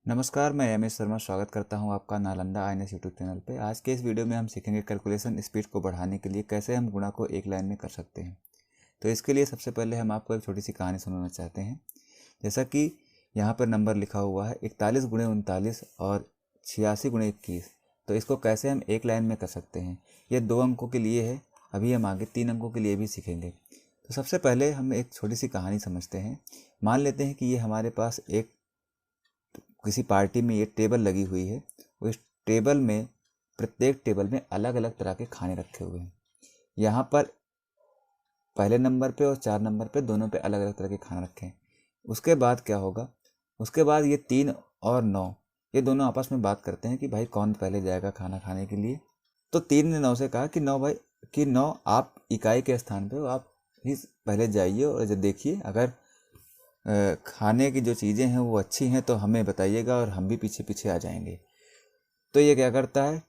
नमस्कार, मैं M S Sharma स्वागत करता हूं आपका नालंदा आईएनएस यूट्यूब चैनल पे। आज के इस वीडियो में हम सीखेंगे कैलकुलेशन स्पीड को बढ़ाने के लिए कैसे हम गुणा को एक लाइन में कर सकते हैं। तो इसके लिए सबसे पहले हम आपको एक छोटी सी कहानी सुनाना चाहते हैं। जैसा कि यहाँ पर नंबर लिखा हुआ है 41 गुणे 39 और 86 गुणे 21। तो इसको कैसे हम एक लाइन में कर सकते हैं, ये 2 अंकों के लिए है। अभी हम आगे 3 अंकों के लिए भी सीखेंगे। तो सबसे पहले हम एक छोटी सी कहानी समझते हैं। मान लेते हैं कि ये हमारे पास एक किसी पार्टी में ये टेबल लगी हुई है और इस टेबल में प्रत्येक टेबल में अलग अलग तरह के खाने रखे हुए हैं। यहाँ पर पहले नंबर पे और 4 नंबर पे दोनों पे अलग अलग तरह के खाना रखे हैं। उसके बाद क्या होगा, उसके बाद ये 3 और 9 ये दोनों आपस में बात करते हैं कि भाई कौन पहले जाएगा खाना खाने के लिए। तो 3 ने 9 से कहा कि 9 भाई कि 9 आप इकाई के स्थान पे हो, आप ही पहले जाइए और जब देखिए अगर खाने की जो चीज़ें हैं वो अच्छी हैं तो हमें बताइएगा और हम भी पीछे पीछे आ जाएंगे। तो ये क्या करता है,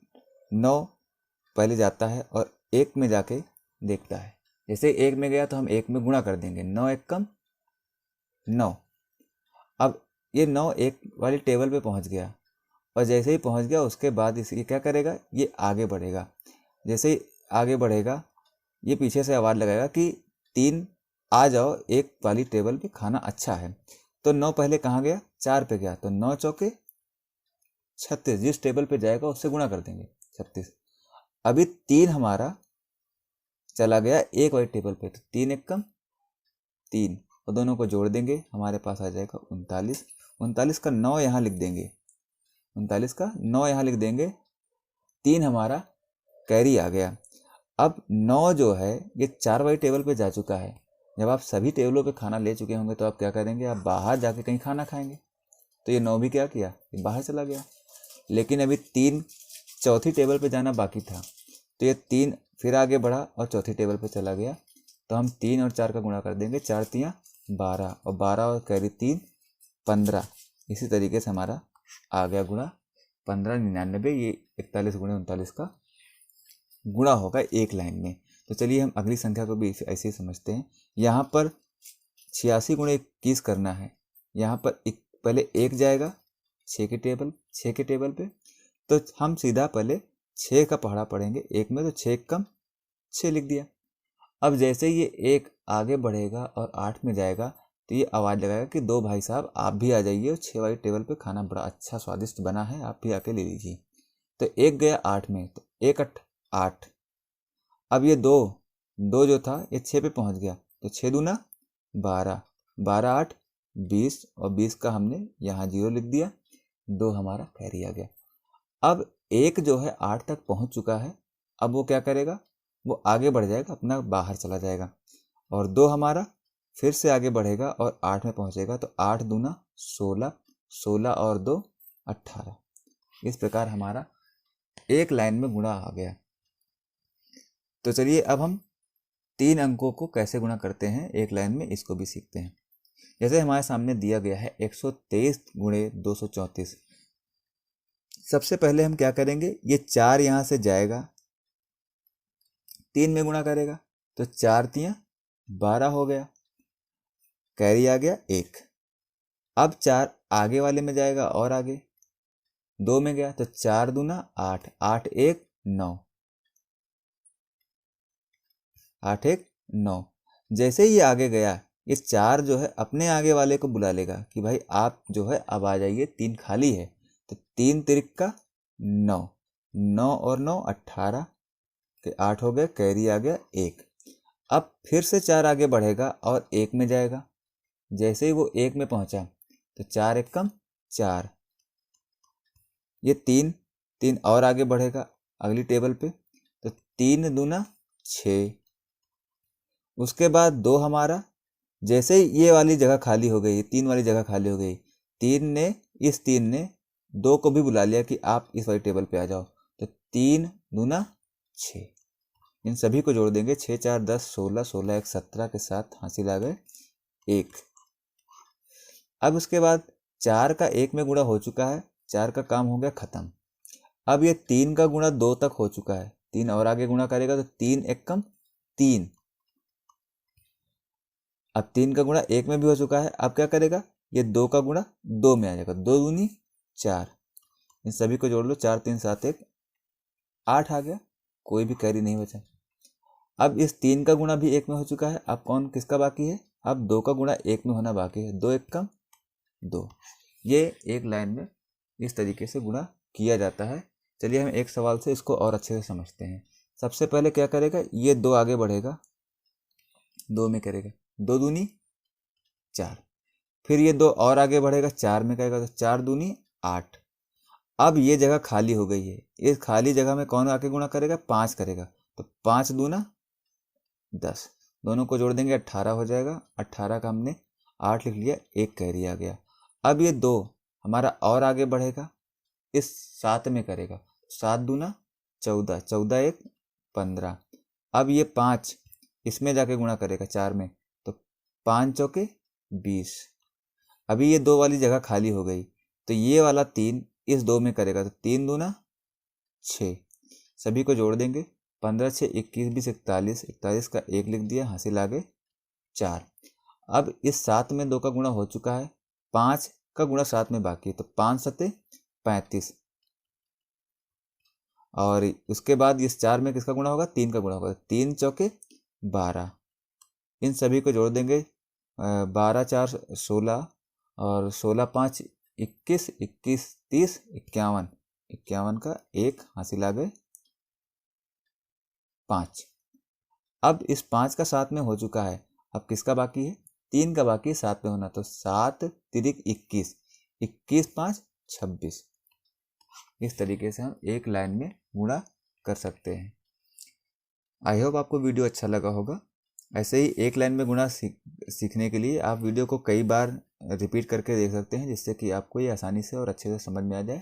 9 पहले जाता है और 1 में जाके देखता है। जैसे 1 में गया तो हम 1 में गुणा कर देंगे, 9 1 कम 9। अब ये 9 एक वाली टेबल पे पहुंच गया और जैसे ही पहुंच गया उसके बाद ये क्या करेगा, ये आगे बढ़ेगा। जैसे ही आगे बढ़ेगा ये पीछे से आवाज़ लगाएगा कि 3 आ जाओ, एक वाली टेबल पे खाना अच्छा है। तो 9 पहले कहाँ गया, 4 पे गया। तो 9 चौके 36, जिस टेबल पे जाएगा उससे गुणा कर देंगे 36। अभी 3 हमारा चला गया एक वाली टेबल पे, तो 3 एक कम 3 और दोनों को जोड़ देंगे, हमारे पास आ जाएगा 39। 39 का 9 यहाँ लिख देंगे, 39 का 9 यहाँ लिख देंगे। 3 हमारा कैरी आ गया। अब 9 जो है ये 4 वाली टेबल पे जा चुका है। जब आप सभी टेबलों पे खाना ले चुके होंगे तो आप क्या करेंगे, आप बाहर जाके कहीं खाना खाएंगे। तो ये 9 भी क्या किया, ये बाहर चला गया। लेकिन अभी 3 चौथी टेबल पे जाना बाकी था, तो ये 3 फिर आगे बढ़ा और चौथी टेबल पे चला गया। तो हम 3 और 4 का गुणा कर देंगे, 4 तियाँ 12 और 12 और कैरी 3 15। इसी तरीके से हमारा आ गया गुणा 1599। ये 41 गुणे 39 का गुणा होगा एक लाइन में। तो चलिए हम अगली संख्या को भी ऐसे ही समझते हैं। यहाँ पर 86 गुणे 21 करना है। यहाँ पर पहले 1 जाएगा 6 के टेबल पे, तो हम सीधा पहले 6 का पहाड़ा पढ़ेंगे 1 में, तो 6 कम 6 लिख दिया। अब जैसे ये 1 आगे बढ़ेगा और 8 में जाएगा तो ये आवाज़ लगाएगा कि 2 भाई साहब आप भी आ जाइए और 6 वाली टेबल पे खाना बड़ा अच्छा स्वादिष्ट बना है, आप भी आके ले लीजिए। तो 1 गया 8 में, तो 1 8 8। अब ये 2 जो था ये 6 पे पहुंच गया, तो 6 दूना 12, 12 8 20 और 20 का हमने यहाँ 0 लिख दिया। 2 हमारा कैरी आ गया। अब 1 जो है 8 तक पहुंच चुका है। अब वो क्या करेगा, वो आगे बढ़ जाएगा, अपना बाहर चला जाएगा। और 2 हमारा फिर से आगे बढ़ेगा और 8 में पहुंचेगा। तो 8 दूना 16, 16 और 2 18। इस प्रकार हमारा एक लाइन में गुणा आ गया। तो चलिए अब हम 3 अंकों को कैसे गुणा करते हैं एक लाइन में, इसको भी सीखते हैं। जैसे हमारे सामने दिया गया है 123 गुणे 234। सबसे पहले हम क्या करेंगे, ये 4 यहाँ से जाएगा, 3 में गुणा करेगा, तो 4 तियाँ 12 हो गया, कैरी आ गया 1। अब 4 आगे वाले में जाएगा और आगे 2 में गया, तो 4 दूना 8, 8 1 9, 8 1 9। जैसे ही आगे गया ये 4 जो है अपने आगे वाले को बुला लेगा कि भाई आप जो है अब आ जाइए, 3 खाली है। तो 3 तिरिक्का 9, 9 और 9 18 के 8 हो गए, कैरी आ गया 1। अब फिर से 4 आगे बढ़ेगा और 1 में जाएगा। जैसे ही वो 1 में पहुंचा तो 4 1 कम 4। ये 3 और आगे बढ़ेगा अगली टेबल पे, तो 3 दूना 6। उसके बाद 2 हमारा, जैसे ही ये वाली जगह खाली हो गई, 3 वाली जगह खाली हो गई, 3 ने 2 को भी बुला लिया कि आप इस वाली टेबल पे आ जाओ। तो 3 दूना 6। इन सभी को जोड़ देंगे, 6 4 10 16, 16 1 17 के साथ हासिल आ गए 1। अब उसके बाद 4 का 1 में गुणा हो चुका है, 4 का काम हो गया खत्म। अब ये 3 का गुणा 2 तक हो चुका है, 3 और आगे गुणा करेगा तो 3 1 कम 3। अब 3 का गुणा 1 में भी हो चुका है, अब क्या करेगा, ये 2 का गुणा 2 में आ जाएगा, 2 दूनी 4, इन सभी को जोड़ लो, 4 3 7 1 8 आ गया, कोई भी कैरी नहीं बचा। अब इस 3 का गुणा भी 1 में हो चुका है, अब कौन किसका बाकी है, अब 2 का गुणा 1 में होना बाकी है, 2 1 का 2। ये एक लाइन में इस तरीके से गुणा किया जाता है। चलिए हम एक सवाल से इसको और अच्छे से समझते हैं। सबसे पहले क्या करेगा, ये 2 आगे बढ़ेगा, 2 में करेगा 2 दूनी 4, फिर ये 2 और आगे बढ़ेगा, 4 में करेगा तो 4 दूनी 8। अब ये जगह खाली हो गई है, इस खाली जगह में कौन आके गुणा करेगा, 5 करेगा, तो 5 दूना 10, दोनों को जोड़ देंगे 18 हो जाएगा। 18 का हमने 8 लिख लिया, एक कैरी आ गया। अब ये 2 हमारा और आगे बढ़ेगा, इस 7 में करेगा, 7 दूना 14, 14 1 15। अब ये 5 इसमें जाके गुणा करेगा 4 में, तो 5 चौके 20। अभी ये 2 वाली जगह खाली हो गई, तो ये वाला 3 इस 2 में करेगा, तो 3 दूना 6, सभी को जोड़ देंगे, 15 6 21 20 41, 41 का 1 लिख दिया, हासिल आ गए 4। अब इस 7 में 2 का गुणा हो चुका है, 5 का गुणा 7 में बाकी है, तो 5 7 35, और उसके बाद इस 4 में किसका गुणा होगा, 3 का गुणा होगा, 3 चौके 12। इन सभी को जोड़ देंगे, 12 4 16, और 16 5 21, 21 30 51, 51 का 1 हासिल आ गए 5। अब इस 5 का 7 में हो चुका है, अब किसका बाकी है, 3 का बाकी है 7 में होना, तो 7 तिरिक 21, 21 5 26। इस तरीके से हम एक लाइन में गुणा कर सकते हैं। आई होप आपको वीडियो अच्छा लगा होगा। ऐसे ही एक लाइन में गुणा सीखने के लिए आप वीडियो को कई बार रिपीट करके देख सकते हैं, जिससे कि आपको ये आसानी से और अच्छे से समझ में आ जाए।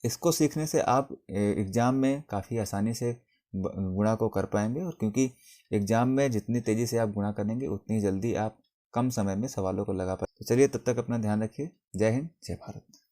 इसको सीखने से आप एग्ज़ाम में काफ़ी आसानी से गुणा को कर पाएंगे, और क्योंकि एग्ज़ाम में जितनी तेज़ी से आप गुणा करेंगे उतनी जल्दी आप कम समय में सवालों को लगा पाएंगे। तो चलिए, तब तक अपना ध्यान रखिए। जय हिंद, जय भारत।